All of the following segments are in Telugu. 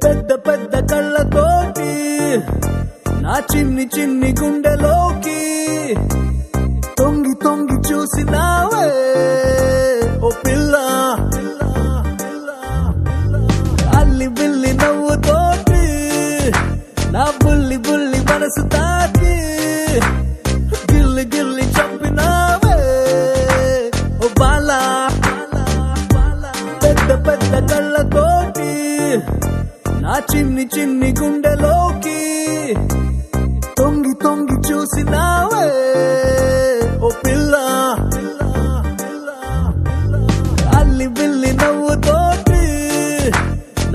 పెద్ద పెద్ద కళ్ళతోటి నా చిన్ని చిన్ని గుండెలోకి తొంగి తొంగి చూసినావే ఓ పిల్ల, అల్లి బిల్లి నవ్వుతోటి నా బుల్లి బుల్లి మనసు తాకి గిల్లి గిల్లి చంపినావే ఓ బాలా. పెద్ద పెద్ద కళ్ళతోటి నా చిన్ని చిన్ని గుండెలోకి తొంగి తొంగి చూసినావే ఓ పిల్ల, అల్లి బిల్లి నవ్వుతోటి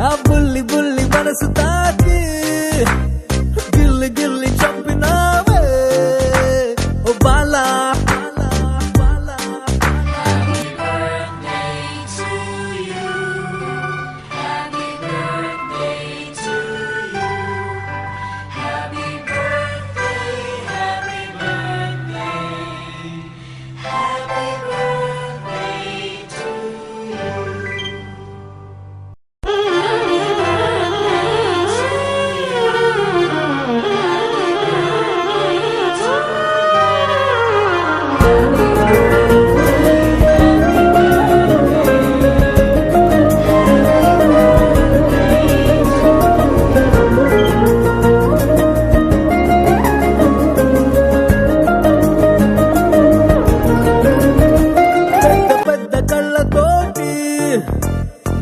నా బుల్లి బుల్లి మనసు తాకి గిల్లి గిల్లి చంపినావే ఓ బాలా.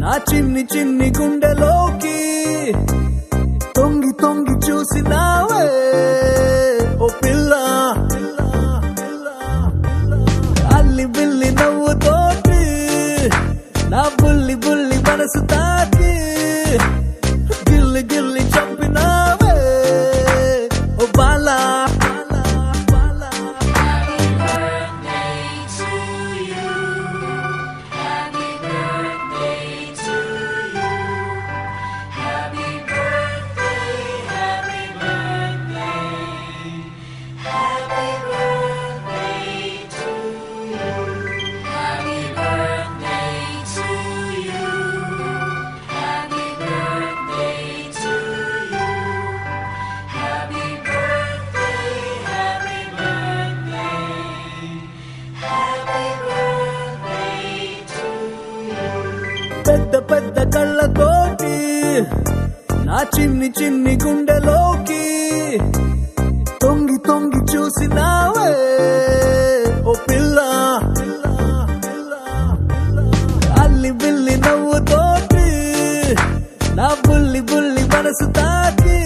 నా చిన్ని చిన్ని గుండెలోకి తొంగి తొంగి చూసినావే ఓ పిల్ల, అల్లి బిల్లి నవ్వుతోటి నా బుల్లి బుల్లి మనసు తాకి గిల్లి గిల్లి చంపినావే ఓ బాలా. పెద్ద పెద్ద కళ్ళతోటి నా చిన్ని చిన్ని గుండెలోకి తొంగి తొంగి చూసినావే ఓ పిల్ల, అల్లి బిల్లి నవ్వుతోటి నా బుల్లి బుల్లి మనసు తాకి